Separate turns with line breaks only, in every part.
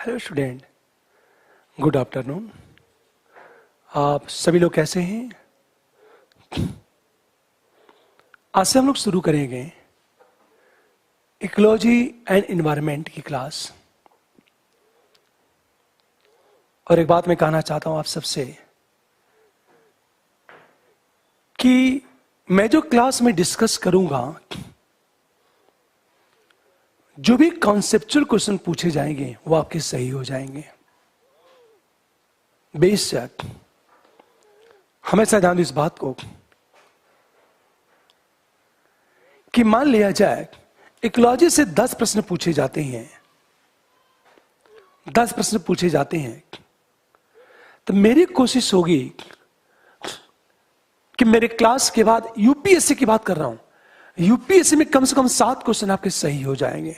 Hello student, good afternoon. आप सभी लोग कैसे हैं? आज से हम लोग शुरू करेंगे इकोलॉजी एंड एनवायरनमेंट की क्लास। और एक बात मैं कहना चाहता हूं आप सबसे कि मैं जो क्लास में डिस्कस करूंगा, जो भी कॉन्सेप्चुअल क्वेश्चन पूछे जाएंगे वो आपके सही हो जाएंगे। बेशक हमेशा ध्यान दो इस बात को कि मान लिया जाए इकोलॉजी से 10 प्रश्न पूछे जाते हैं, 10 प्रश्न पूछे जाते हैं, तो मेरी कोशिश होगी कि मेरे क्लास के बाद यूपीएससी की बात कर रहा हूं, यूपीएससी में कम से कम 7 क्वेश्चन आपके सही हो जाएंगे।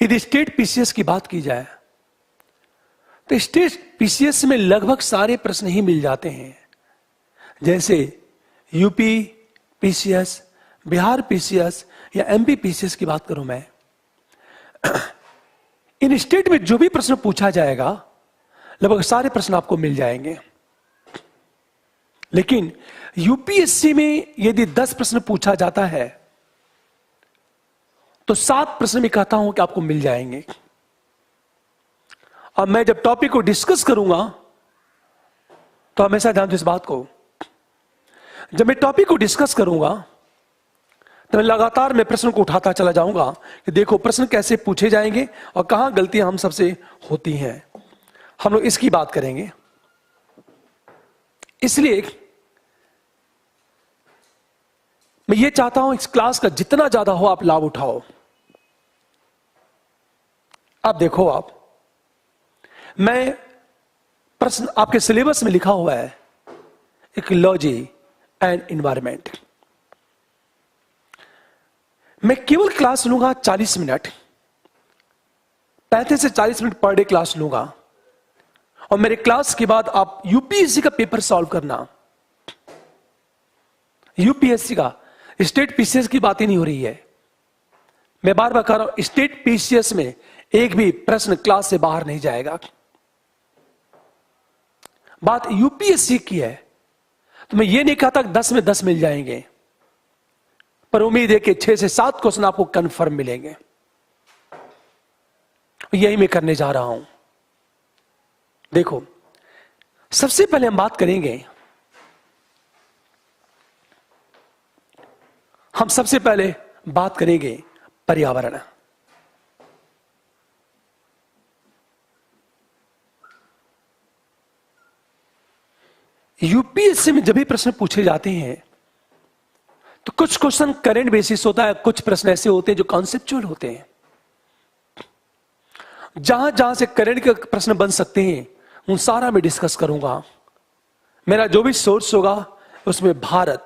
यदि स्टेट पीसीएस की बात की जाए तो स्टेट पीसीएस में लगभग सारे प्रश्न ही मिल जाते हैं, जैसे यूपी पीसीएस, बिहार पीसीएस या एमपी पीसीएस की बात करूं मैं। इन स्टेट में जो भी प्रश्न पूछा जाएगा लगभग सारे प्रश्न आपको मिल जाएंगे। लेकिन यूपीएससी में यदि 10 प्रश्न पूछा जाता है तो 7 प्रश्न में कहता हूं कि आपको मिल जाएंगे। और मैं जब टॉपिक को डिस्कस करूंगा तो हमेशा ध्यान दो इस बात को, जब मैं टॉपिक को डिस्कस करूंगा तो मैं लगातार मैं प्रश्न को उठाता चला जाऊंगा कि देखो प्रश्न कैसे पूछे जाएंगे और कहां गलतियां हम सबसे होती हैं। हम लोग इसकी बात करेंगे। इसलिए मैं ये चाहता हूं इस क्लास का जितना ज्यादा हो आप लाभ उठाओ। आप देखो, मैं प्रश्न आपके सिलेबस में लिखा हुआ है इकोलॉजी एंड एनवायरनमेंट। मैं केवल क्लास लूंगा 40 मिनट, 35 से 40 मिनट पर डे क्लास लूंगा। और मेरे क्लास के बाद आप यूपीएससी का पेपर सॉल्व करना। यूपीएससी का, स्टेट पीसीएस की बात ही नहीं हो रही है। मैं बार बार कह रहा हूं, स्टेट पीसीएस में एक भी प्रश्न क्लास से बाहर नहीं जाएगा। बात यूपीएससी की है तो मैं ये नहीं कहता कि 10 में 10 मिल जाएंगे, पर उम्मीद है कि 6 से 7 क्वेश्चन आपको कंफर्म मिलेंगे। यही मैं करने जा रहा हूं। देखो, सबसे पहले हम बात करेंगे, हम सबसे पहले बात करेंगे पर्यावरण। यूपीएससी में जब भी प्रश्न पूछे जाते हैं तो कुछ क्वेश्चन करंट बेसिस होता है, कुछ प्रश्न ऐसे होते हैं जो कॉन्सेप्चुअल होते हैं। जहां जहां से करंट के प्रश्न बन सकते हैं उन सारा मैं डिस्कस करूंगा। मेरा जो भी सोर्स होगा उसमें भारत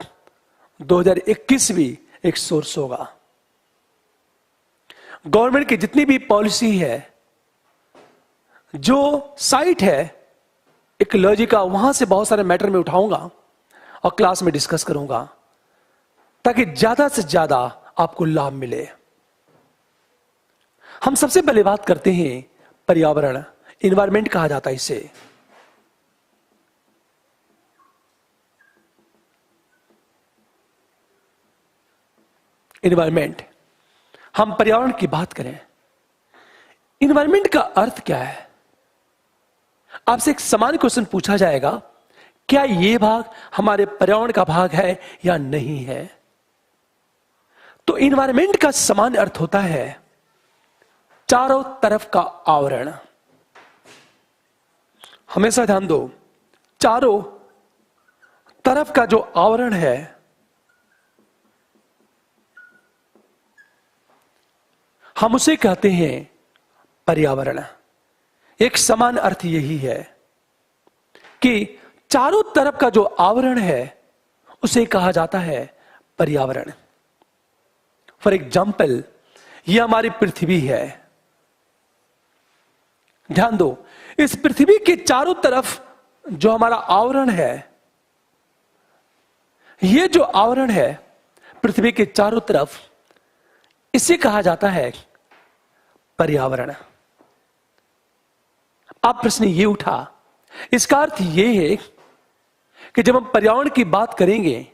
2021 भी एक सोर्स होगा। गवर्नमेंट की जितनी भी पॉलिसी है, जो साइट है इकोलॉजी का, वहां से बहुत सारे मैटर में उठाऊंगा और क्लास में डिस्कस करूंगा ताकि ज्यादा से ज्यादा आपको लाभ मिले। हम सबसे पहले बात करते हैं पर्यावरण, एनवायरनमेंट कहा जाता है इसे। एनवायरनमेंट, हम पर्यावरण की बात करें, एनवायरनमेंट का अर्थ क्या है? आपसे एक सामान्य क्वेश्चन पूछा जाएगा, क्या यह भाग हमारे पर्यावरण का भाग है या नहीं है? तो एनवायरनमेंट का सामान्य अर्थ होता है चारों तरफ का आवरण। हमेशा ध्यान दो, चारों तरफ का जो आवरण है हम उसे कहते हैं पर्यावरण। एक समान अर्थ यही है कि चारों तरफ का जो आवरण है उसे कहा जाता है पर्यावरण। फॉर एग्जाम्पल, यह हमारी पृथ्वी है। ध्यान दो, इस पृथ्वी के चारों तरफ जो हमारा आवरण है, यह जो आवरण है पृथ्वी के चारों तरफ, इसे कहा जाता है पर्यावरण। अब प्रश्न ये उठा, इसका अर्थ ये है कि जब हम पर्यावरण की बात करेंगे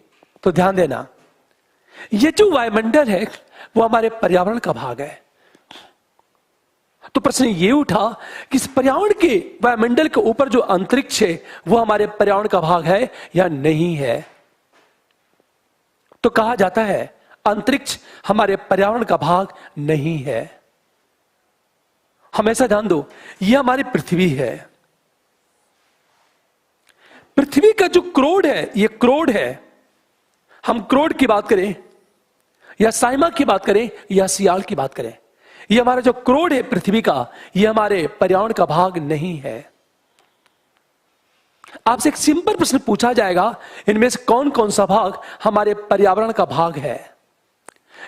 तो ध्यान देना, ये जो वायुमंडल है वो हमारे पर्यावरण का भाग है। तो प्रश्न ये उठा कि इस पर्यावरण के वायुमंडल के ऊपर जो अंतरिक्ष है वो हमारे पर्यावरण का भाग है या नहीं है। तो कहा जाता है अंतरिक्ष हमारे पर्यावरण का भाग नहीं है। हमेशा ध्यान दो, यह हमारी पृथ्वी है। पृथ्वी का जो क्रोड है, ये क्रोड है। हम क्रोड की बात करें या साइमा की बात करें या सियाल की बात करें, ये हमारा जो क्रोड है पृथ्वी का, ये हमारे पर्यावरण का भाग नहीं है। आपसे एक सिंपल प्रश्न पूछा जाएगा, इनमें से कौन कौन सा भाग हमारे पर्यावरण का भाग है।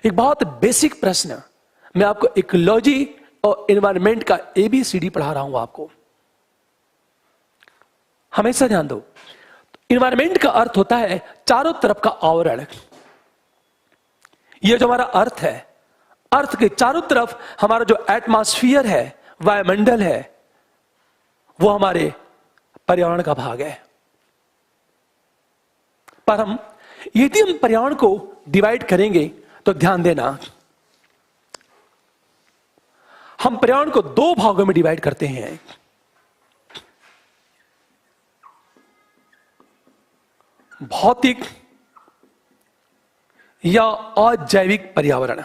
एक बहुत बेसिक प्रश्न, मैं आपको इकोलॉजी और एनवायरनमेंट का ABCD पढ़ा रहा हूं आपको। हमेशा ध्यान दो, एनवायरनमेंट का अर्थ होता है चारों तरफ का आवरण। यह जो हमारा अर्थ है, अर्थ के चारों तरफ हमारा जो एटमॉस्फेयर है, वायुमंडल है, वो हमारे पर्यावरण का भाग है। पर यदि हम पर्यावरण को डिवाइड करेंगे तो ध्यान देना, हम पर्यावरण को दो भागों में डिवाइड करते हैं। भौतिक या अजैविक पर्यावरण।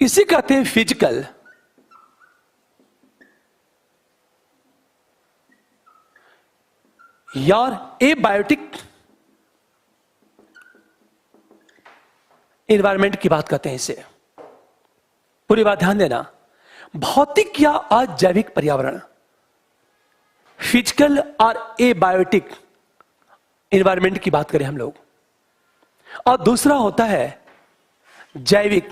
इसे कहते हैं फिजिकल। यार एबायोटिक एनवायरनमेंट की बात करते हैं इसे। पूरी बात ध्यान देना, भौतिक या अजैविक पर्यावरण, फिजिकल और एबायोटिक एनवायरनमेंट की बात करें हम लोग, और दूसरा होता है जैविक।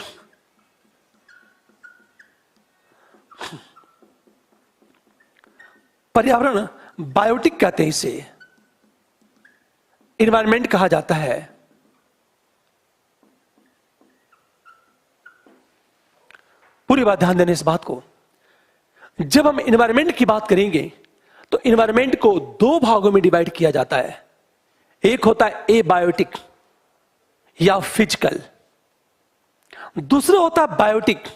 पर्यावरण बायोटिक कहते हैं इसे, एनवायरनमेंट कहा जाता है। पूरी बात ध्यान देने इस बात को, जब हम एनवायरनमेंट की बात करेंगे तो एनवायरनमेंट को दो भागों में डिवाइड किया जाता है। एक होता है एबायोटिक या फिजिकल, दूसरा होता है बायोटिक।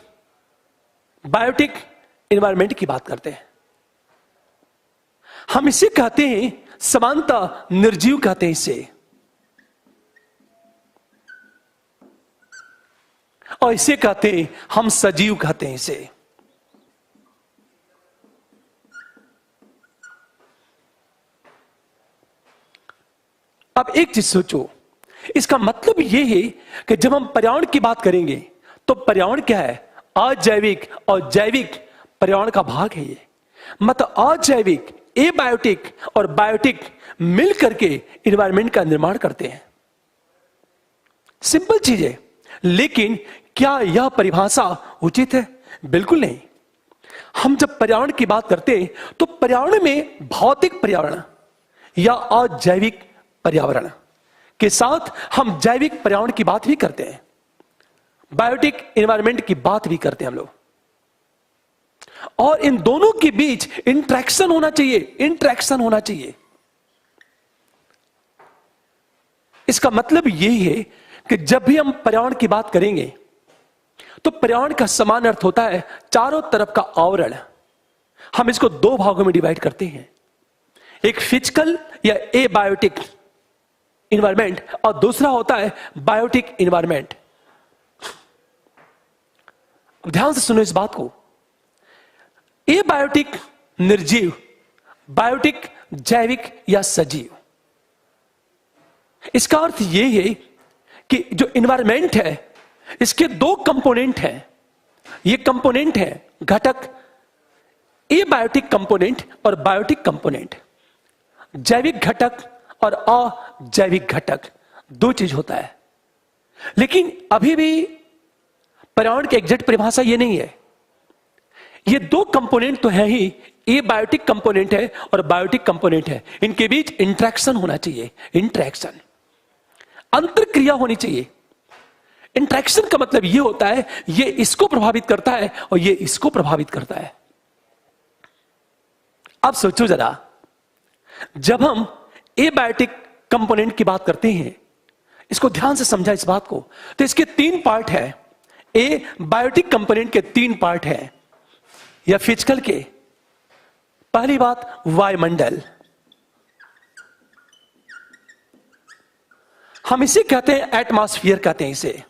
बायोटिक एनवायरनमेंट की बात करते हैं, हम इसे कहते हैं समानता निर्जीव कहते हैं इसे, और इसे कहते हैं हम सजीव कहते हैं इसे। अब एक चीज सोचो, इसका मतलब यह है कि जब हम पर्यावरण की बात करेंगे तो पर्यावरण क्या है, अजैविक और जैविक पर्यावरण का भाग है ये। मतलब अजैविक, एबायोटिक और बायोटिक मिल करके एनवायरनमेंट का निर्माण करते हैं। सिंपल चीज है, लेकिन क्या यह परिभाषा उचित है? बिल्कुल नहीं। हम जब पर्यावरण की बात करते हैं तो पर्यावरण में भौतिक पर्यावरण या अजैविक पर्यावरण के साथ हम जैविक पर्यावरण की बात भी करते हैं, बायोटिक एनवायरनमेंट की बात भी करते हैं हम लोग। और इन दोनों के बीच इंटरेक्शन होना चाहिए, इंटरेक्शन होना चाहिए। इसका मतलब यही है कि जब भी हम पर्यावरण की बात करेंगे तो पर्यावरण का समान अर्थ होता है चारों तरफ का आवरण। हम इसको दो भागों में डिवाइड करते हैं, एक फिजिकल या एबायोटिक एनवायरनमेंट और दूसरा होता है बायोटिक एनवायरनमेंट। ध्यान से सुनो इस बात को, एबायोटिक निर्जीव, बायोटिक जैविक या सजीव। इसका अर्थ यह है कि जो एनवायरनमेंट है इसके दो कंपोनेंट हैं। ये कंपोनेंट है घटक, एबायोटिक कंपोनेंट और बायोटिक कंपोनेंट। जैविक घटक और अजैविक घटक, दो चीज होता है। लेकिन अभी भी पर्यावरण की एग्जैक्ट परिभाषा ये नहीं है। ये दो कंपोनेंट तो है ही, एबायोटिक कंपोनेंट है और बायोटिक कंपोनेंट है। इनके बीच इंटरेक्शन होना चाहिए, इंटरेक्शन, अंतरक्रिया होनी चाहिए। इंटरेक्शन का मतलब यह होता है ये इसको प्रभावित करता है और ये इसको प्रभावित करता है। अब सोचो जरा, जब हम एबायोटिक कंपोनेंट की बात करते हैं, इसको ध्यान से समझा इस बात को, तो इसके 3 पार्ट है। ए बायोटिक कंपोनेंट के 3 पार्ट है या फिजिकल के। पहली बात वायुमंडल, हम इसे कहते हैं एटमॉस्फेयर कहते हैं इसे।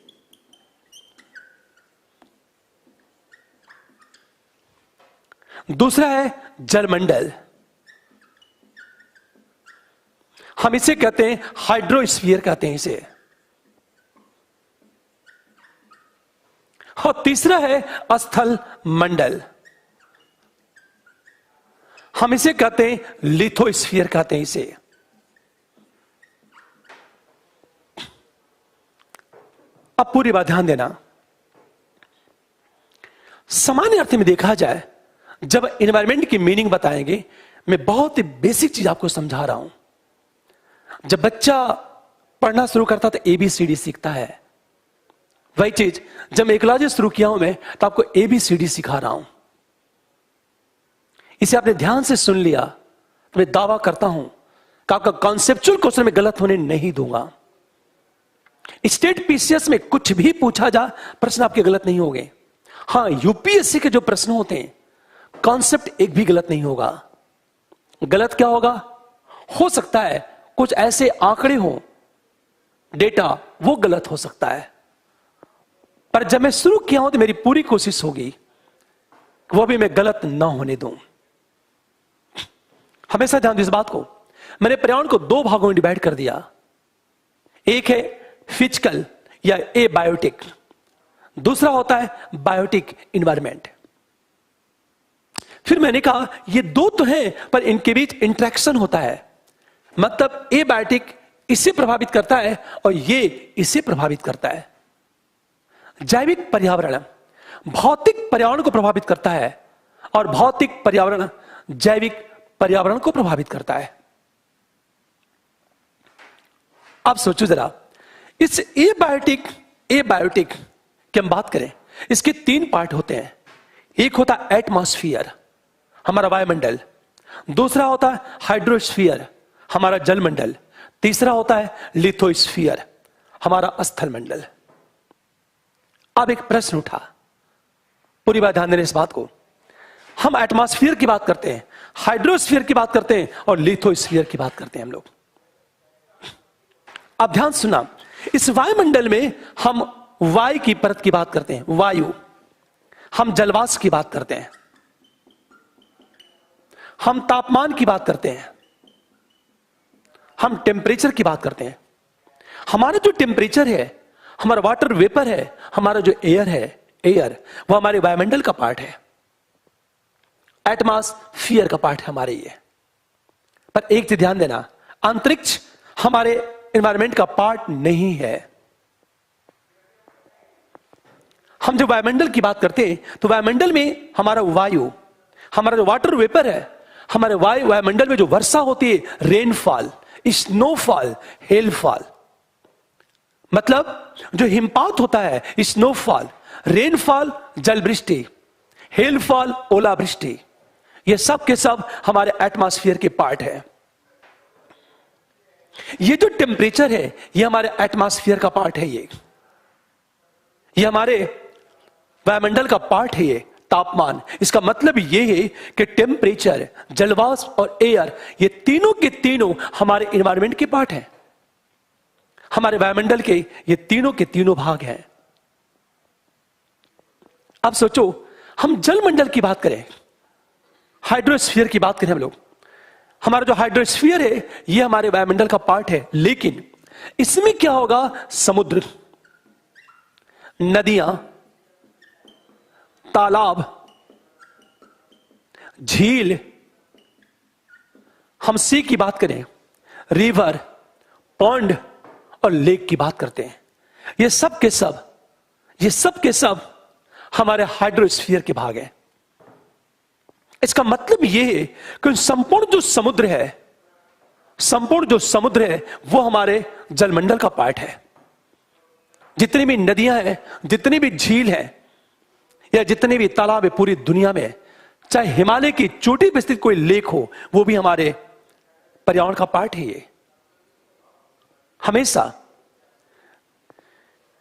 दूसरा है जलमंडल, हम इसे कहते हैं हाइड्रोस्फीयर कहते हैं इसे। और तीसरा है स्थल मंडल, हम इसे कहते हैं लिथोस्फीयर कहते हैं इसे। अब पूरी बात ध्यान देना, सामान्य अर्थ में देखा जाए, जब एनवायरमेंट की मीनिंग बताएंगे, मैं बहुत ही बेसिक चीज आपको समझा रहा हूं। जब बच्चा पढ़ना शुरू करता तो ABCD सीखता है, वही चीज जब मैं इकोलॉजी शुरू किया हूं मैं, तो आपको ABCD सिखा रहा हूं। इसे आपने ध्यान से सुन लिया तो मैं दावा करता हूं कि आपका कॉन्सेप्चुअल क्वेश्चन में गलत होने नहीं दूंगा। स्टेट PCS में कुछ भी पूछा जा, प्रश्न आपके गलत नहीं होंगे। हां, UPSC के जो प्रश्न होते हैं, कॉन्सेप्ट एक भी गलत नहीं होगा। गलत क्या होगा? हो सकता है कुछ ऐसे आंकड़े हो, डेटा, वो गलत हो सकता है। पर जब मैं शुरू किया हूं तो मेरी पूरी कोशिश होगी वो भी मैं गलत ना होने दूं। हमेशा ध्यान दो इस बात को। मैंने पर्यावरण को 2 भागों में डिवाइड कर दिया। एक है फिजिकल या एबायोटिक, दूसरा होता है बायोटिक एनवायरमेंट। फिर मैंने कहा ये 2 तो हैं, पर इनके बीच इंटरेक्शन होता है। मतलब एबायोटिक इसे प्रभावित करता है और ये इसे प्रभावित करता है। जैविक पर्यावरण भौतिक पर्यावरण को प्रभावित करता है और भौतिक पर्यावरण जैविक पर्यावरण को प्रभावित करता है। अब सोचो जरा, इस एबायोटिक की हम बात करें, इसके 3 पार्ट होते हैं। एक होता है एटमॉस्फेयर, हमारा वायुमंडल। दूसरा होता है हाइड्रोस्फीयर, हमारा जलमंडल। तीसरा होता है लिथोस्फीयर, हमारा स्थल मंडल। अब एक प्रश्न उठा, पूरी बात ध्यान देने इस बात को। हम एटमॉस्फेयर की बात करते हैं, हाइड्रोस्फीयर की बात करते हैं और लिथोस्फीयर की बात करते हैं हम लोग। अब ध्यान सुना, इस वायुमंडल में हम वायु की परत की बात करते हैं, वायु। हम जलवाष्प की बात करते हैं, हम तापमान की बात करते हैं, हम टेम्परेचर की बात करते हैं। हमारा जो टेम्परेचर है, हमारा वाटर वेपर है, हमारा जो एयर है, एयर वो हमारे वायुमंडल का पार्ट है, एटमॉस्फेयर का पार्ट है हमारे ये। पर एक चीज ध्यान देना, अंतरिक्ष हमारे एनवायरमेंट का पार्ट नहीं है। हम जब वायुमंडल की बात करते हैं तो वायुमंडल में हमारा वायु, हमारा जो वाटर वेपर है, हमारे वायुमंडल में जो वर्षा होती है, रेनफॉल, स्नोफॉल, हेलफॉल, मतलब जो हिमपात होता है, स्नोफॉल, रेनफॉल, जलवृष्टि, हेलफॉल, ओलावृष्टि, ये सब के सब हमारे एटमॉस्फेयर के पार्ट है। ये जो टेम्परेचर है, ये हमारे एटमॉस्फेयर का पार्ट है। ये हमारे वायुमंडल का पार्ट है। ये तापमान, इसका मतलब ये है कि टेम्परेचर, जलवाष्प और एयर, ये तीनों के तीनों हमारे एनवायरमेंट के पार्ट हैं। हमारे वायुमंडल के ये तीनों के तीनों भाग हैं। अब सोचो, हम जलमंडल की बात करें, हाइड्रोस्फीयर की बात करें हम लोग, हमारा जो हाइड्रोस्फीयर है ये हमारे वायुमंडल का पार्ट है। लेकिन इसमें क्या होगा? समुद्र, नदियां, तालाब, झील, हम सी की बात करें, रिवर, पॉन्ड और लेक की बात करते हैं, ये सब के सब हमारे हाइड्रोस्फीयर के भाग हैं। इसका मतलब यह है कि संपूर्ण जो समुद्र है वो हमारे जलमंडल का पार्ट है। जितनी भी नदियां हैं, जितनी भी झील हैं, या जितने भी तालाब है पूरी दुनिया में, चाहे हिमालय की चोटी पर स्थित कोई लेक हो, वो भी हमारे पर्यावरण का पार्ट है ये, हमेशा।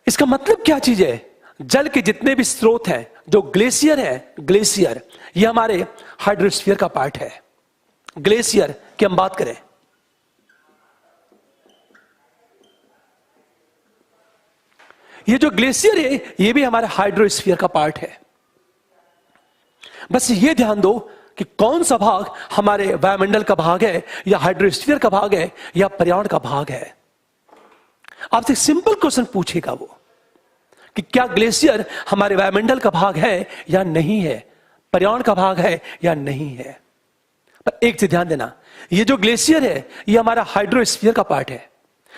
इसका मतलब क्या चीज है? जल के जितने भी स्रोत हैं, जो ग्लेशियर है, ग्लेशियर ये हमारे हाइड्रोस्फीयर का पार्ट है। ग्लेशियर की हम बात करें, ये जो ग्लेशियर है ये भी हमारे हाइड्रोस्फीयर का पार्ट है। बस ये ध्यान दो कि कौन सा भाग हमारे वायुमंडल का भाग है, या हाइड्रोस्फीयर का भाग है, या पर्यावरण का भाग है। आपसे सिंपल क्वेश्चन पूछेगा वो कि क्या ग्लेशियर हमारे वायुमंडल का भाग है या नहीं है, पर्यावरण का भाग है या नहीं है। पर एक चीज ध्यान देना, ये जो ग्लेशियर है ये हमारा हाइड्रोस्फीयर का पार्ट है,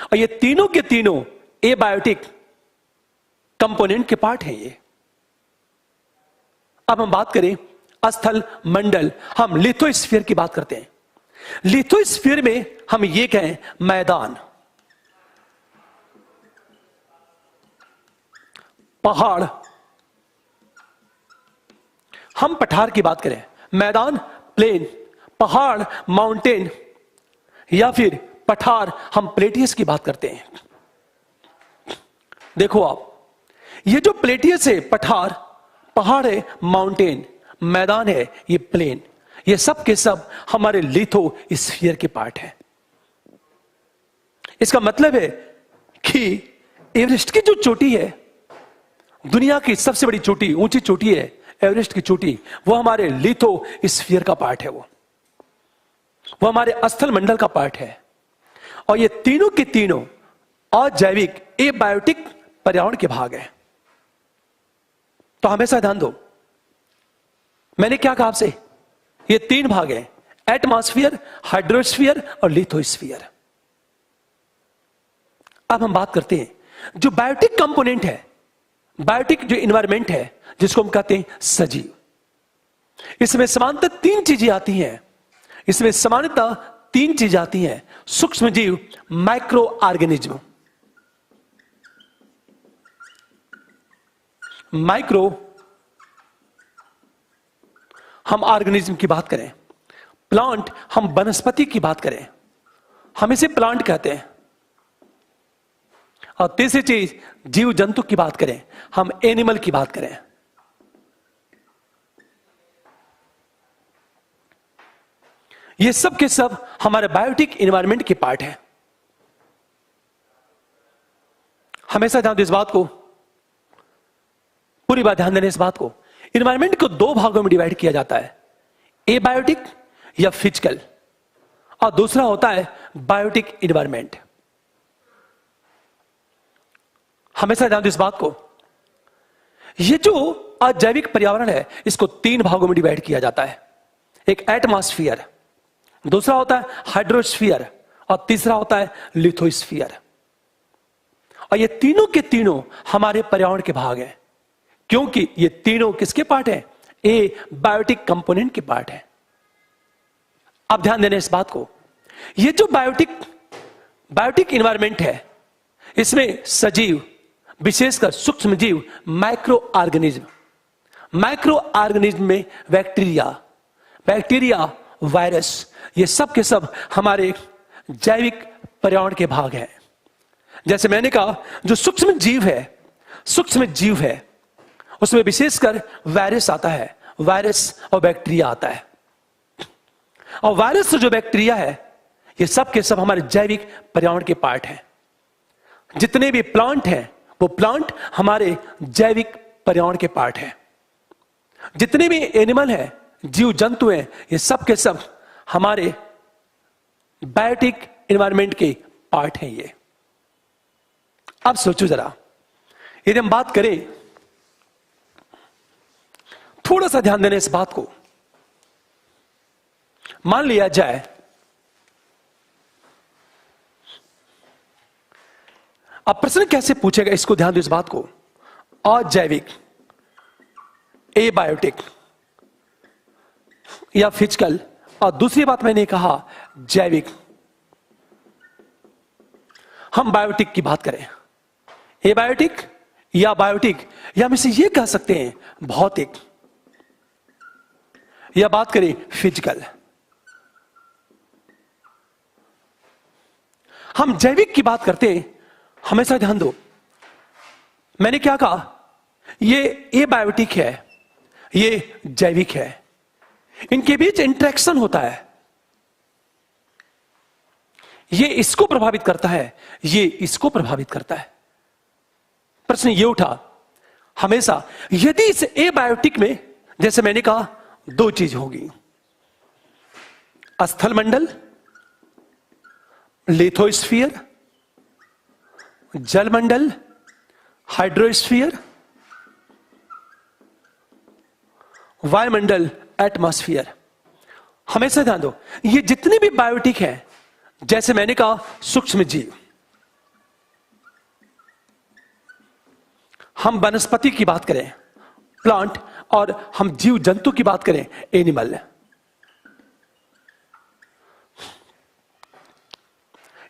और ये तीनों के तीनों एबायोटिक कंपोनेंट के पार्ट है ये। अब हम बात करें स्थल मंडल, हम लिथोस्फीयर की बात करते हैं। लिथोस्फीयर में हम ये कहें मैदान, पहाड़, हम पठार की बात करें, मैदान प्लेन, पहाड़ माउंटेन, या फिर पठार हम प्लेटियस की बात करते हैं। देखो आप, ये जो प्लेटियस है पठार, पहाड़ है माउंटेन, मैदान है ये प्लेन, ये सब के सब हमारे लिथोस्फीयर के पार्ट है। इसका मतलब है कि एवरेस्ट की जो चोटी है, दुनिया की सबसे बड़ी चोटी, ऊंची चोटी है एवरेस्ट की चोटी, वो हमारे लिथोस्फीयर का पार्ट है, वो हमारे स्थल मंडल का पार्ट है। और ये तीनों के तीनों अजैविक एबायोटिक पर्यावरण के भाग है। तो हमेशा ध्यान दो, मैंने क्या कहा आपसे, ये तीन भाग हैं, एटमॉस्फेयर, हाइड्रोस्फीयर और लिथोस्फीयर। अब हम बात करते हैं जो बायोटिक कंपोनेंट है, बायोटिक जो इन्वायरमेंट है, जिसको हम कहते हैं सजीव। इसमें सामान्यतः तीन चीजें आती हैं, इसमें सामान्यतः तीन चीजें आती हैं, सूक्ष्म जीव, माइक्रो ऑर्गेनिज्म, माइक्रो हम ऑर्गेनिज्म की बात करें, प्लांट हम वनस्पति की बात करें, हम इसे प्लांट कहते हैं, और तीसरी चीज जीव जंतु की बात करें, हम एनिमल की बात करें। ये सब के सब हमारे बायोटिक एनवायरनमेंट के पार्ट है। हमेशा ध्यान दो इस बात को, पूरी बात ध्यान देने इस बात को, एनवायरनमेंट को दो भागों में डिवाइड किया जाता है, एबायोटिक या फिजिकल, और दूसरा होता है बायोटिक एनवायरनमेंट। हमेशा ध्यान दो इस बात को, ये जो अजैविक पर्यावरण है इसको तीन भागों में डिवाइड किया जाता है, एक एटमॉस्फेयर, दूसरा होता है हाइड्रोस्फीयर, और तीसरा होता है लिथोस्फीयर। और ये तीनों के तीनों हमारे पर्यावरण के भाग हैं, क्योंकि ये तीनों किसके पार्ट हैं? ए बायोटिक कंपोनेंट के पार्ट है। आप ध्यान देना इस बात को, ये जो बायोटिक एनवायरनमेंट है, इसमें सजीव, विशेषकर सूक्ष्म जीव, माइक्रो ऑर्गेनिज्म में बैक्टीरिया, वायरस, ये सब के सब हमारे जैविक पर्यावरण के भाग हैं। जैसे मैंने कहा, जो सूक्ष्म जीव है उसमें विशेषकर वायरस आता है, वायरस और बैक्टीरिया आता है, और वायरस जो बैक्टीरिया है ये सब के सब हमारे जैविक पर्यावरण के पार्ट हैं। जितने भी प्लांट हैं वो प्लांट हमारे जैविक पर्यावरण के पार्ट हैं। जितने भी एनिमल हैं, जीव जंतु हैं, ये सब के सब हमारे बायोटिक एनवायरनमेंट के पार्ट हैं ये। अब सोचो जरा, यदि हम बात करें, थोड़ा सा ध्यान देने इस बात को, मान लिया जाए अब प्रश्न कैसे पूछेगा, इसको ध्यान दो इस बात को, अजैविक, एबायोटिक या फिजिकल, और दूसरी बात मैंने कहा जैविक। हम बायोटिक की बात करें, एबायोटिक या बायोटिक, या हम इसे ये कह सकते हैं भौतिक, या बात करें फिजिकल। हम जैविक की बात करते हैं, हमेशा ध्यान दो, मैंने क्या कहा, ये एबायोटिक है, ये जैविक है, इनके बीच इंटरेक्शन होता है, ये इसको प्रभावित करता है, ये इसको प्रभावित करता है। प्रश्न ये उठा हमेशा, यदि इस एबायोटिक में, जैसे मैंने कहा, दो चीज होगी, स्थल मंडल, लिथोस्फीयर, जल मंडल, हाइड्रोस्फीयर, वायुमंडल, एटमॉस्फेयर। हमेशा ध्यान दो, ये जितने भी बायोटिक हैं, जैसे मैंने कहा सूक्ष्म जीव, हम वनस्पति की बात करें प्लांट, और हम जीव जंतु की बात करें एनिमल।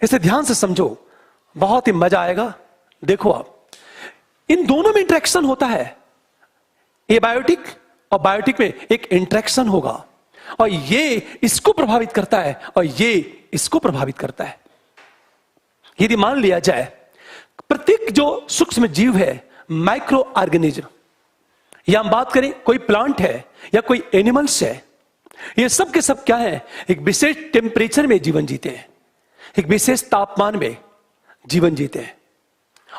इसे ध्यान से समझो, बहुत ही मजा आएगा। देखो आप, इन दोनों में इंटरेक्शन होता है, एबायोटिक और बायोटिक में एक इंटरेक्शन होगा, और ये इसको प्रभावित करता है और ये इसको प्रभावित करता है। यदि मान लिया जाए प्रत्येक जो सूक्ष्म जीव है, माइक्रो ऑर्गेनिज्म, या हम बात करें कोई प्लांट है या कोई एनिमल्स है, ये सब के सब क्या है, एक विशेष टेम्परेचर में जीवन जीते हैं, एक विशेष तापमान में जीवन जीते हैं।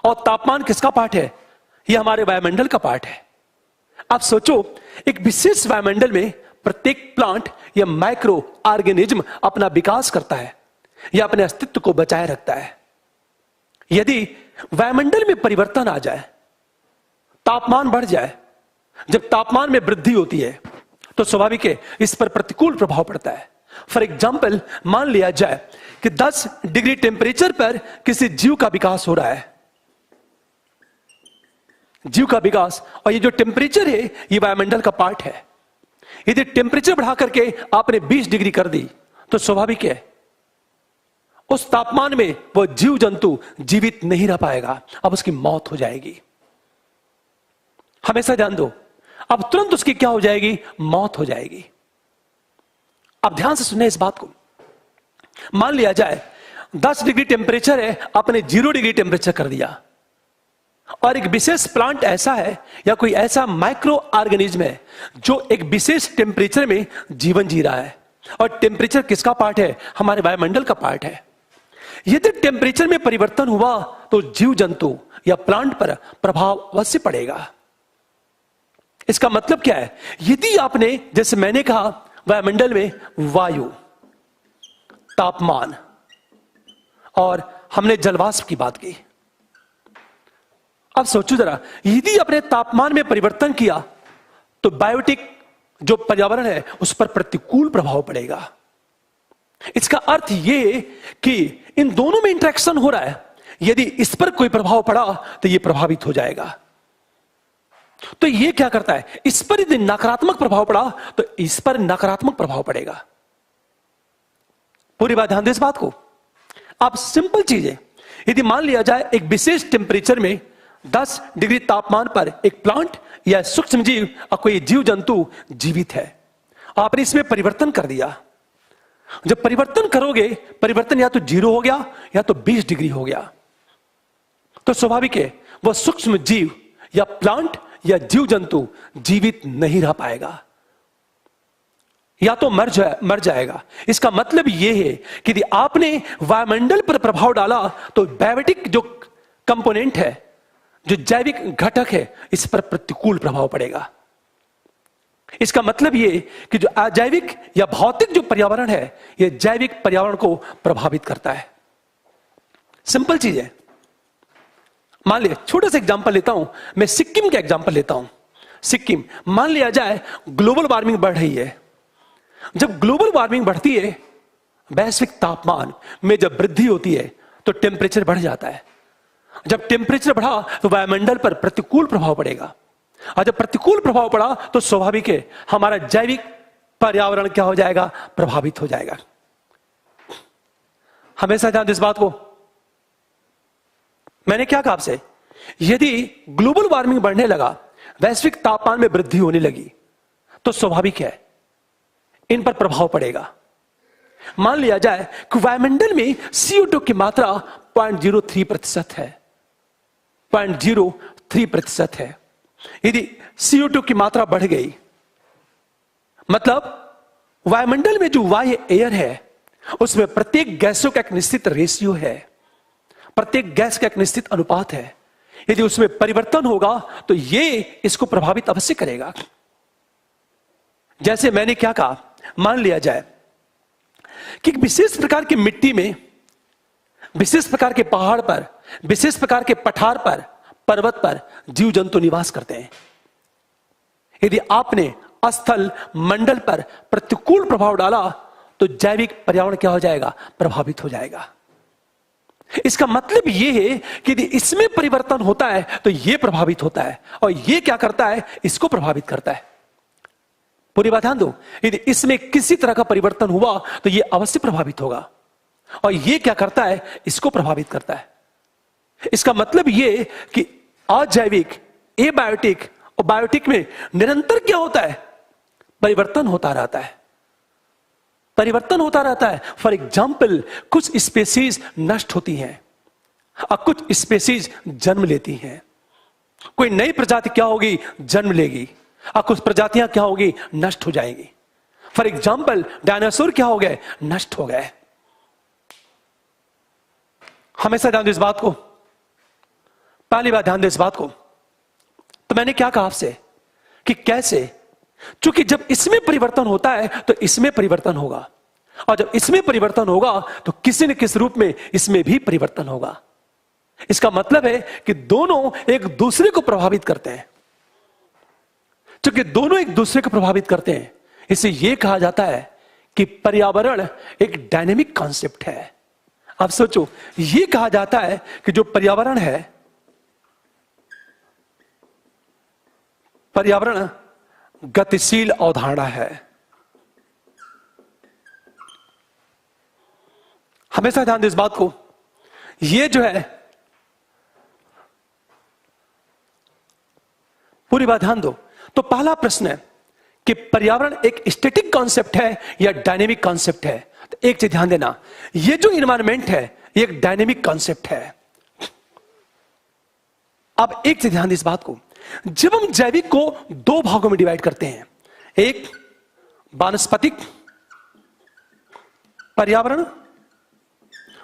और तापमान किसका पार्ट है, ये हमारे वायुमंडल का पार्ट है। आप सोचो, एक विशेष वायुमंडल में प्रत्येक प्लांट या माइक्रो ऑर्गेनिज्म अपना विकास करता है या अपने अस्तित्व को बचाए रखता है। यदि वायुमंडल में परिवर्तन आ जाए, तापमान बढ़ जाए, जब तापमान में वृद्धि होती है तो स्वाभाविक है इस पर प्रतिकूल प्रभाव पड़ता है। फॉर एग्जाम्पल, मान लिया जाए कि 10 डिग्री टेम्परेचर पर किसी जीव का विकास हो रहा है, जीव का विकास, और ये जो टेम्परेचर है ये वायुमंडल का पार्ट है। यदि टेम्परेचर बढ़ा करके आपने 20 डिग्री कर दी तो स्वाभाविक है उस तापमान में वो जीव जंतु जीवित नहीं रह पाएगा, अब उसकी मौत हो जाएगी। हमेशा ध्यान दो, अब तुरंत उसकी क्या हो जाएगी, मौत हो जाएगी। अब ध्यान से सुनने इस बात को, मान लिया जाए 10 डिग्री टेम्परेचर है, आपने 0 डिग्री टेम्परेचर कर दिया, और एक विशेष प्लांट ऐसा है या कोई ऐसा माइक्रो ऑर्गेनिज्म है जो एक विशेष टेम्परेचर में जीवन जी रहा है, और टेम्परेचर किसका पार्ट है, हमारे वायुमंडल का पार्ट है। यदि टेम्परेचर में परिवर्तन हुआ तो जीव जंतु या प्लांट पर प्रभाव अवश्य पड़ेगा। इसका मतलब क्या है, यदि आपने, जैसे मैंने कहा, वायुमंडल में वायु, तापमान और हमने जलवाष्प की बात की, अब सोचो जरा, यदि अपने तापमान में परिवर्तन किया तो बायोटिक जो पर्यावरण है उस पर प्रतिकूल प्रभाव पड़ेगा। इसका अर्थ ये कि इन दोनों में इंटरेक्शन हो रहा है, यदि इस पर कोई प्रभाव पड़ा तो ये प्रभावित हो जाएगा। तो ये क्या करता है, इस पर यदि नकारात्मक प्रभाव पड़ा तो इस पर नकारात्मक प्रभाव पड़ेगा। पूरी बात ध्यान दे इस बात को। आप सिंपल चीज है, यदि मान लिया जाए एक विशेष टेम्परेचर में 10 डिग्री तापमान पर एक प्लांट या सूक्ष्म जीव और कोई जीव जंतु जीवित है, आपने इसमें परिवर्तन कर दिया। जब परिवर्तन करोगे, परिवर्तन या तो 0 हो गया या तो 20 डिग्री हो गया, तो स्वाभाविक है वह सूक्ष्म जीव या प्लांट या जीव जंतु जीवित नहीं रह पाएगा, या तो मर जाएगा। इसका मतलब यह है कि यदि आपने वायुमंडल पर प्रभाव डाला तो बायोटिक जो कंपोनेंट है, जो जैविक घटक है, इस पर प्रतिकूल प्रभाव पड़ेगा। इसका मतलब यह कि जो अजैविक या भौतिक जो पर्यावरण है, यह जैविक पर्यावरण को प्रभावित करता है। सिंपल चीज है। मान लिया, छोटा सा एग्जांपल लेता हूं मैं, सिक्किम का एग्जांपल लेता हूं। सिक्किम, मान लिया जाए ग्लोबल वार्मिंग बढ़ रही है। जब ग्लोबल वार्मिंग बढ़ती है, वैश्विक तापमान में जब वृद्धि होती है तो टेम्परेचर बढ़ जाता है। जब टेम्परेचर बढ़ा तो वायुमंडल पर प्रतिकूल प्रभाव पड़ेगा, और जब प्रतिकूल प्रभाव पड़ा तो स्वाभाविक है हमारा जैविक पर्यावरण क्या हो जाएगा, प्रभावित हो जाएगा। हमेशा ध्यान दो इस बात को। मैंने क्या कहा आपसे, यदि ग्लोबल वार्मिंग बढ़ने लगा, वैश्विक तापमान में वृद्धि होने लगी, तो स्वाभाविक है इन पर प्रभाव पड़ेगा। मान लिया जाए कि वायुमंडल में CO2 की मात्रा 0.03% है, 0.03% है। यदि CO2 की मात्रा बढ़ गई, मतलब वायुमंडल में जो वायु एयर है उसमें प्रत्येक गैसों का एक निश्चित रेशियो है, प्रत्येक गैस का एक निश्चित अनुपात है। यदि उसमें परिवर्तन होगा तो ये इसको प्रभावित अवश्य करेगा। जैसे मैंने क्या कहा, मान लिया जाए कि विशेष प्रकार की मिट्टी में, विशेष प्रकार के पहाड़ पर, विशेष प्रकार के पठार पर, पर्वत पर जीव जंतु निवास करते हैं। यदि आपने स्थल मंडल पर प्रतिकूल प्रभाव डाला तो जैविक पर्यावरण क्या हो जाएगा, प्रभावित हो जाएगा। इसका मतलब यह है कि यदि इसमें परिवर्तन होता है तो यह प्रभावित होता है, और यह क्या करता है, इसको प्रभावित करता है। पूरी बात ध्यान दो, यदि इसमें किसी तरह का परिवर्तन हुआ तो यह अवश्य प्रभावित होगा, और यह क्या करता है, इसको प्रभावित करता है। इसका मतलब यह कि अजैविक, एबायोटिक और बायोटिक में निरंतर क्या होता है, परिवर्तन होता रहता है, परिवर्तन होता रहता है। फॉर एग्जाम्पल, कुछ स्पेसीज नष्ट होती हैं और कुछ स्पेसीज जन्म लेती हैं। कोई नई प्रजाति क्या होगी, जन्म लेगी, और कुछ प्रजातियां क्या होगी, नष्ट हो जाएंगी। फॉर एग्जाम्पल, डायनासोर क्या हो गए, नष्ट हो गए। हमेशा ध्यान दो इस बात को, पहली बात ध्यान दो इस बात को। तो मैंने क्या कहा आपसे कि कैसे, क्योंकि जब इसमें परिवर्तन होता है तो इसमें परिवर्तन होगा, और जब इसमें परिवर्तन होगा तो किसी न किसी रूप में इसमें भी परिवर्तन होगा। इसका मतलब है कि दोनों एक दूसरे को प्रभावित करते हैं। क्योंकि दोनों एक दूसरे को प्रभावित करते हैं, इसे यह कहा जाता है कि पर्यावरण एक डायनेमिक कॉन्सेप्ट है। अब सोचो, यह कहा जाता है कि जो पर्यावरण है, पर्यावरण गतिशील अवधारणा है। हमेशा ध्यान दो इस बात को। यह जो है, पूरी बात ध्यान दो। तो पहला प्रश्न है कि पर्यावरण एक स्टैटिक कॉन्सेप्ट है या डायनेमिक कॉन्सेप्ट है। तो एक चीज ध्यान देना, यह जो इन्वायरमेंट है यह एक डायनेमिक कॉन्सेप्ट है। अब एक चीज ध्यान दे इस बात को, जब हम जैविक को दो भागों में डिवाइड करते हैं, एक वानस्पतिक पर्यावरण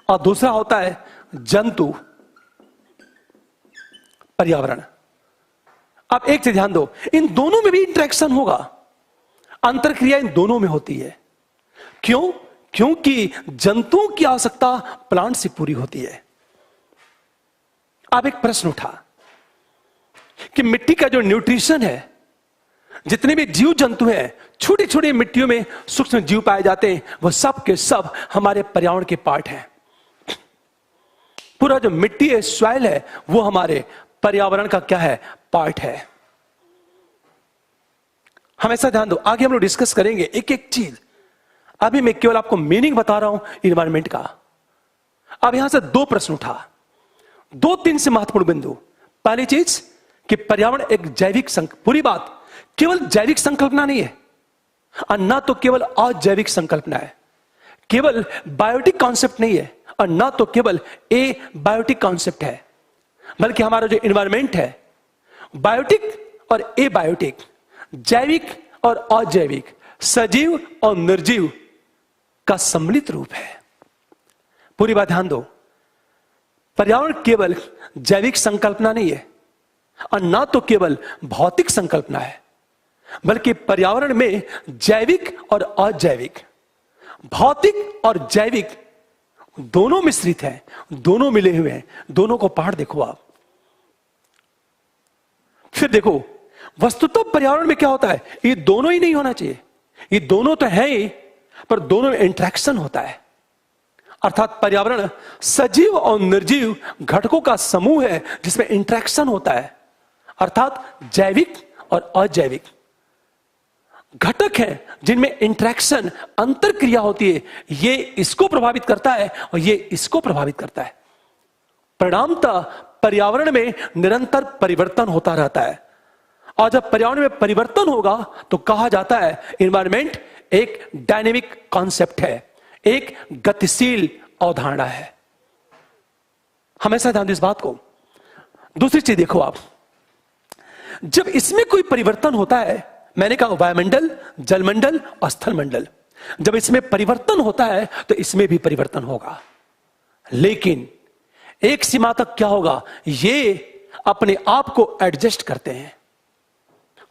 और दूसरा होता है जंतु पर्यावरण। अब एक चीज ध्यान दो, इन दोनों में भी इंटरेक्शन होगा, अंतरक्रिया इन दोनों में होती है। क्यों? क्योंकि जंतुओं की आवश्यकता प्लांट से पूरी होती है। अब एक प्रश्न उठा कि मिट्टी का जो न्यूट्रिशन है, जितने भी जीव जंतु हैं, छोटे छोटे मिट्टियों में सूक्ष्म जीव पाए जाते हैं, वो सब के सब हमारे पर्यावरण के पार्ट हैं। पूरा जो मिट्टी है, सॉइल है, वो हमारे पर्यावरण का क्या है, पार्ट है। हमेशा ध्यान दो, आगे हम लोग डिस्कस करेंगे एक एक चीज। अभी मैं केवल आपको मीनिंग बता रहा हूं इन्वायरमेंट का। अब यहां से दो प्रश्न उठा, दो तीन से महत्वपूर्ण बिंदु। पहली चीज कि पर्यावरण एक जैविक पूरी बात केवल जैविक संकल्पना नहीं है, और ना तो केवल अजैविक संकल्पना है, केवल बायोटिक कॉन्सेप्ट नहीं है, और ना तो केवल ए बायोटिक कॉन्सेप्ट है, बल्कि हमारा जो इन्वायरमेंट है बायोटिक और ए बायोटिक, जैविक और अजैविक, सजीव और निर्जीव का सम्मिलित रूप है। पूरी बात ध्यान दो, पर्यावरण केवल जैविक संकल्पना नहीं है और ना तो केवल भौतिक संकल्पना है, बल्कि पर्यावरण में जैविक और अजैविक, भौतिक और जैविक दोनों मिश्रित हैं, दोनों मिले हुए हैं। दोनों को पहाड़ देखो आप, फिर देखो वस्तुतः पर्यावरण में क्या होता है, ये दोनों ही नहीं होना चाहिए, ये दोनों तो है ही, पर दोनों में इंटरेक्शन होता है। अर्थात पर्यावरण सजीव और निर्जीव घटकों का समूह है जिसमें इंटरेक्शन होता है, अर्थात जैविक और अजैविक घटक हैं जिनमें इंटरेक्शन, अंतरक्रिया होती है। ये इसको प्रभावित करता है और ये इसको प्रभावित करता है। परिणामतः पर्यावरण में निरंतर परिवर्तन होता रहता है। और जब पर्यावरण में परिवर्तन होगा तो कहा जाता है एनवायरमेंट एक डायनेमिक कॉन्सेप्ट है, एक गतिशील अवधारणा है। हमेशा ध्यान दें इस बात को। दूसरी चीज देखो आप, जब इसमें कोई परिवर्तन होता है, मैंने कहा वायुमंडल, जलमंडल और स्थलमंडल, जब इसमें परिवर्तन होता है तो इसमें भी परिवर्तन होगा। लेकिन एक सीमा तक क्या होगा, ये अपने आप को एडजस्ट करते हैं।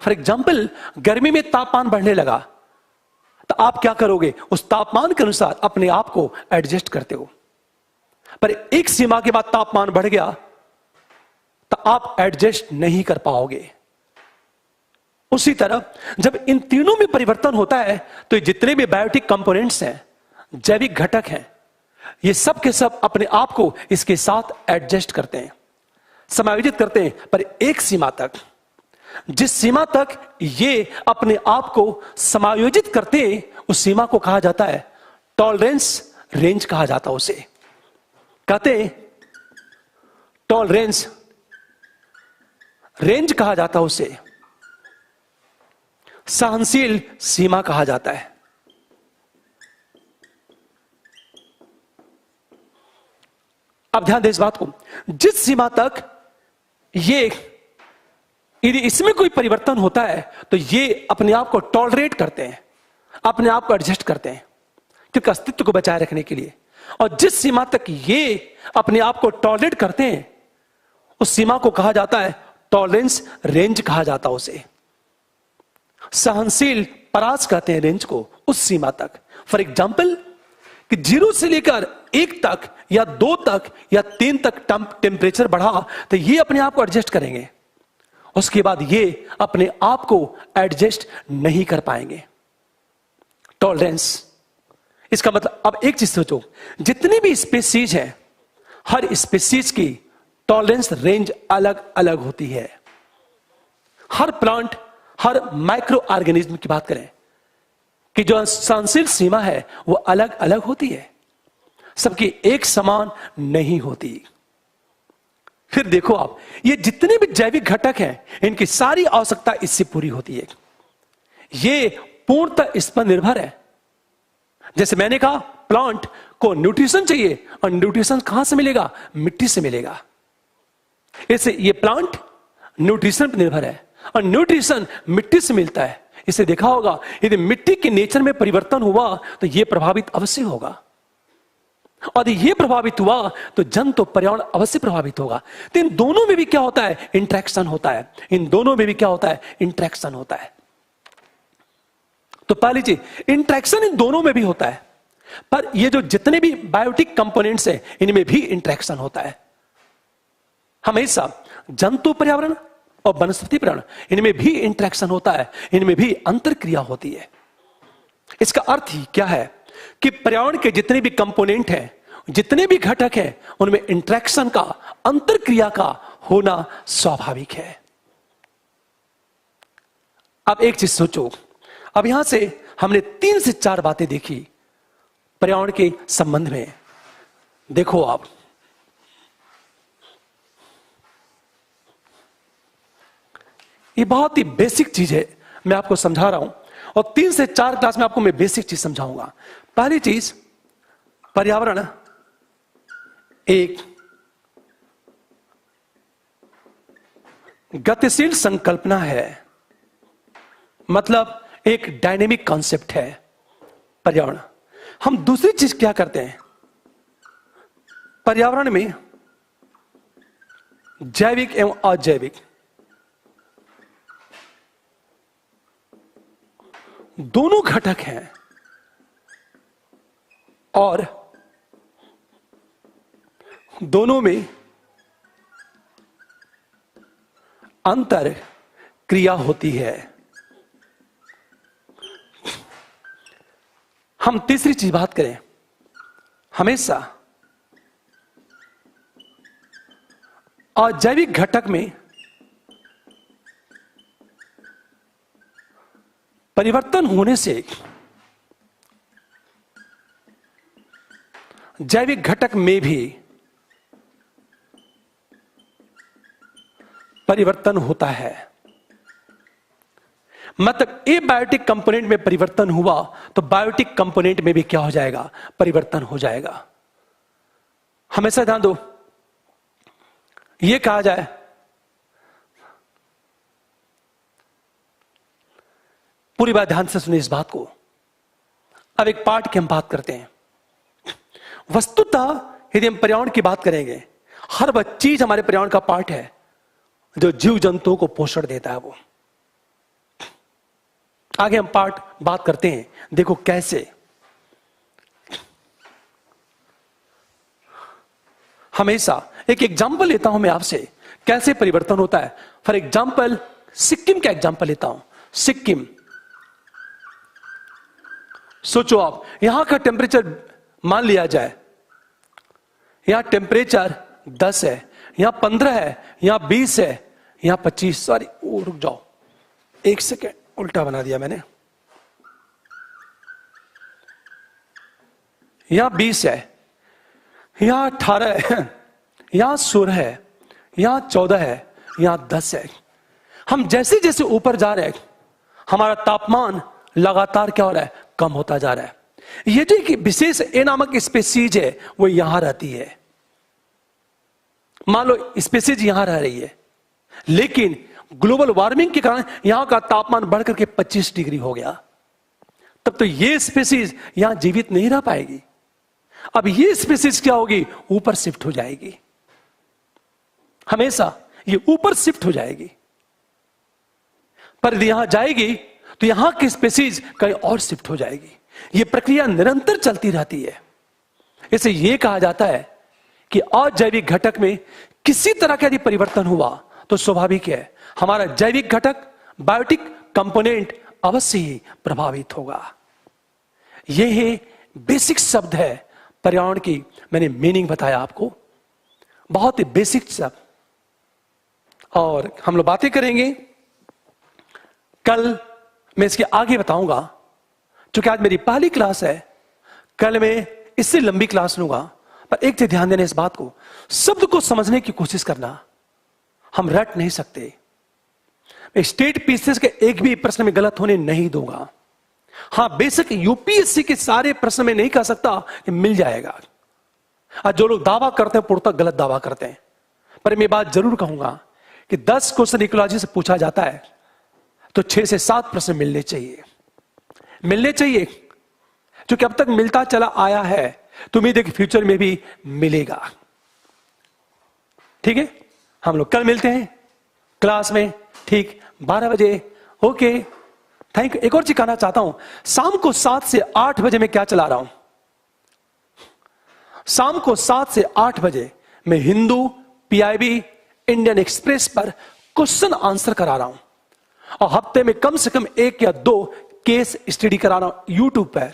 फॉर एग्जाम्पल, गर्मी में तापमान बढ़ने लगा तो आप क्या करोगे, उस तापमान के अनुसार अपने आप को एडजस्ट करते हो। पर एक सीमा के बाद तापमान बढ़ गया तो आप एडजस्ट नहीं कर पाओगे। उसी तरह जब इन तीनों में परिवर्तन होता है तो जितने भी बायोटिक कंपोनेंट्स हैं, जैविक घटक हैं, ये सब के सब अपने आप को इसके साथ एडजस्ट करते हैं, समायोजित करते हैं। पर एक सीमा तक, जिस सीमा तक ये अपने आप को समायोजित करते हैं, उस सीमा को कहा जाता है टॉलरेंस रेंज कहा जाता है। उसे कहते हैं टॉलरेंस रेंज कहा जाता है, उसे सहनशील सीमा कहा जाता है। अब ध्यान दें इस बात को, जिस सीमा तक ये, यदि इसमें कोई परिवर्तन होता है तो ये अपने आप को टॉलरेट करते हैं, अपने आप को एडजस्ट करते हैं, क्योंकि अस्तित्व को बचाए रखने के लिए। और जिस सीमा तक ये अपने आप को टॉलरेट करते हैं, उस सीमा को कहा जाता है टॉलरेंस रेंज कहा जाता है। उसे सहनशील परास कहते हैं रेंज को, उस सीमा तक। फॉर एग्जाम्पल, कि 0 से लेकर 1 तक या 2 तक या 3 तक टेम्परेचर बढ़ा तो ये अपने आप को एडजस्ट करेंगे, उसके बाद ये अपने आप को एडजस्ट नहीं कर पाएंगे। टॉलरेंस, इसका मतलब, अब एक चीज सोचो, जितनी भी स्पीशीज है, हर स्पीशीज की टॉलरेंस रेंज अलग अलग होती है। हर प्लांट, हर माइक्रो ऑर्गेनिज्म की बात करें कि जो सहनशील सीमा है वो अलग अलग होती है, सबकी एक समान नहीं होती। फिर देखो आप, ये जितने भी जैविक घटक हैं, इनकी सारी आवश्यकता इससे पूरी होती है। ये पूर्णतः इस पर निर्भर है। जैसे मैंने कहा, प्लांट को न्यूट्रिशन चाहिए, और न्यूट्रिशन कहां से मिलेगा, मिट्टी से मिलेगा। इससे ये प्लांट न्यूट्रिशन पर निर्भर है, और न्यूट्रिशन मिट्टी से मिलता है। इसे देखा होगा, यदि मिट्टी के नेचर में परिवर्तन हुआ तो यह प्रभावित अवश्य होगा, और यदि यह प्रभावित हुआ तो जंतु पर्यावरण अवश्य प्रभावित होगा। तो इन दोनों में भी क्या होता है, इंटरेक्शन होता है। इन दोनों में भी क्या होता है, इंटरेक्शन होता है। तो पहली चीज, इंटरेक्शन इन दोनों में भी होता है। पर ये जो जितने भी बायोटिक कंपोनेंट्स हैं, इनमें भी इंटरेक्शन होता है। हमेशा जंतु पर्यावरण और वनस्पति पर्यावरण, इनमें भी इंटरेक्शन होता है, इनमें भी अंतरक्रिया होती है। इसका अर्थ ही क्या है कि पर्यावरण के जितने भी कंपोनेंट हैं, जितने भी घटक हैं, उनमें इंटरेक्शन का, अंतरक्रिया का होना स्वाभाविक है। अब एक चीज सोचो, अब यहां से हमने 3 से 4 बातें देखी पर्यावरण के संबंध में। देखो आप, ये बहुत ही बेसिक चीज है, मैं आपको समझा रहा हूं, और 3 से 4 क्लास में आपको मैं बेसिक चीज समझाऊंगा। पहली चीज, पर्यावरण एक गतिशील संकल्पना है, मतलब एक डायनेमिक कॉन्सेप्ट है पर्यावरण। हम दूसरी चीज क्या करते हैं, पर्यावरण में जैविक एवं अजैविक दोनों घटक हैं, और दोनों में अंतर क्रिया होती है। हम तीसरी चीज बात करें, हमेशा अजैविक घटक में परिवर्तन होने से जैविक घटक में भी परिवर्तन होता है। मतलब एबायोटिक कंपोनेंट में परिवर्तन हुआ तो बायोटिक कंपोनेंट में भी क्या हो जाएगा? परिवर्तन हो जाएगा। हमेशा ध्यान दो, यह कहा जाए पूरी बात ध्यान से सुनिए इस बात को। अब एक पार्ट की हम बात करते हैं। वस्तुतः यदि हम पर्यावरण की बात करेंगे, हर वह चीज हमारे पर्यावरण का पार्ट है जो जीव जंतुओं को पोषण देता है। वो आगे हम पार्ट बात करते हैं, देखो कैसे। हमेशा एक एग्जाम्पल लेता हूं मैं आपसे, कैसे परिवर्तन होता है। फॉर एग्जाम्पल सिक्किम का एग्जाम्पल लेता हूं। सिक्किम, सोचो आप, यहां का टेम्परेचर मान लिया जाए, यहां टेम्परेचर 10 है, यहां 15 है, यहां 20 है, यहां 25, सॉरी रुक जाओ एक सेकेंड, उल्टा बना दिया मैंने। यहां 20 है, यहां 18 है, यहां 16 है, यहां 14 है, यहां 10 है। हम जैसे जैसे ऊपर जा रहे हैं हमारा तापमान लगातार क्या हो रहा है? कम होता जा रहा है। ये जो एक विशेष ए नामक स्पीसीज है वो यहां रहती है। मान लो स्पीसीज यहां रह रही है, लेकिन ग्लोबल वार्मिंग के कारण यहां का तापमान बढ़कर के 25 डिग्री हो गया, तब तो ये स्पीसीज यहां जीवित नहीं रह पाएगी। अब ये स्पीसीज क्या होगी? ऊपर शिफ्ट हो जाएगी। हमेशा ये ऊपर शिफ्ट हो जाएगी, पर यदि यहां जाएगी तो यहां की स्पीसीज कहीं और शिफ्ट हो जाएगी। ये प्रक्रिया निरंतर चलती रहती है। इसे यह कहा जाता है कि अजैविक घटक में किसी तरह का यदि परिवर्तन हुआ तो स्वाभाविक है हमारा जैविक घटक, बायोटिक कंपोनेंट अवश्य ही प्रभावित होगा। यह है बेसिक शब्द है पर्यावरण की। मैंने मीनिंग बताया आपको, बहुत ही बेसिक शब्द। और हम लोग बातें करेंगे कल, मैं इसके आगे बताऊंगा। क्योंकि आज मेरी पहली क्लास है, कल मैं इससे लंबी क्लास लूंगा। पर एक चीज ध्यान देना इस बात को, शब्द को समझने की कोशिश करना। हम रट नहीं सकते। मैं स्टेट पीसीएस के एक भी प्रश्न में गलत होने नहीं दूंगा। हां, बेशक यूपीएससी के सारे प्रश्न में नहीं कह सकता कि मिल जाएगा। आज जो लोग दावा करते हैं पूर्णतः गलत दावा करते हैं। पर मैं बात जरूर कहूंगा कि 10 क्वेश्चन इकोलॉजी से पूछा जाता है तो 6 से 7 प्रश्न मिलने चाहिए, मिलने चाहिए। क्योंकि अब तक मिलता चला आया है, तो उम्मीद है कि फ्यूचर में भी मिलेगा। ठीक है, हम लोग कल मिलते हैं क्लास में ठीक 12 बजे। Okay, thank you. एक और चीज कहना चाहता हूं, शाम को 7 से 8 बजे मैं क्या चला रहा हूं? शाम को 7 से 8 बजे मैं हिंदू, पीआईबी, इंडियन एक्सप्रेस पर क्वेश्चन आंसर करा रहा हूं। और हफ्ते में कम से कम 1 या 2 केस स्टडी करा रहा हूं यूट्यूब पर।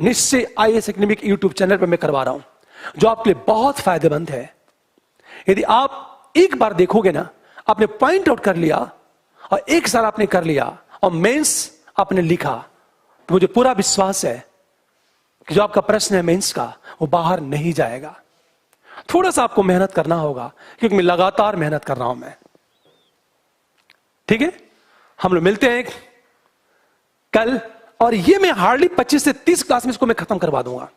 निश्चय आईएएस एकेडमिक यूट्यूब चैनल पर मैं करवा रहा हूं, जो आपके लिए बहुत फायदेमंद है। यदि आप एक बार देखोगे ना, आपने पॉइंट आउट कर लिया और एक साल आपने कर लिया और मेंस आपने लिखा, तो मुझे पूरा विश्वास है कि जो आपका प्रश्न है मेंस का, वो बाहर नहीं जाएगा। थोड़ा सा आपको मेहनत करना होगा, क्योंकि मैं लगातार मेहनत कर रहा हूं मैं। ठीक है, हम लोग मिलते हैं कल। और ये मैं हार्डली 25 से 30 क्लास में इसको मैं खत्म करवा दूंगा।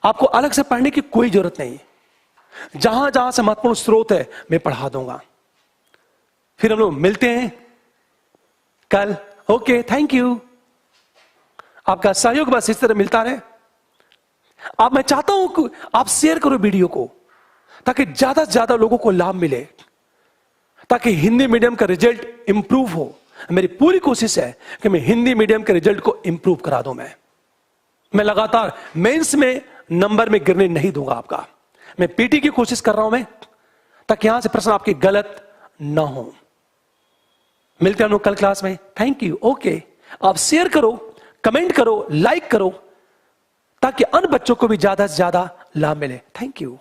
आपको अलग से पढ़ने की कोई जरूरत नहीं। जहां जहां से महत्वपूर्ण स्रोत है मैं पढ़ा दूंगा। फिर हम लोग मिलते हैं कल। Okay, thank you. आपका सहयोग बस इस तरह मिलता रहे। अब मैं चाहता हूं कि आप शेयर करो वीडियो को, ताकि ज्यादा से ज्यादा लोगों को लाभ मिले, ताकि हिंदी मीडियम का रिजल्ट इंप्रूव हो। मेरी पूरी कोशिश है कि मैं हिंदी मीडियम के रिजल्ट को इंप्रूव करा दूं। मैं लगातार मेंस में नंबर में गिरने नहीं दूंगा आपका। मैं पीटी की कोशिश कर रहा हूं मैं, ताकि यहां से प्रश्न आपके गलत ना हो। मिलते हैं हम लोग कल क्लास में। Thank you. ओके, आप शेयर करो, कमेंट करो, लाइक करो, ताकि अन्य बच्चों को भी ज्यादा से ज्यादा लाभ मिले। Thank you.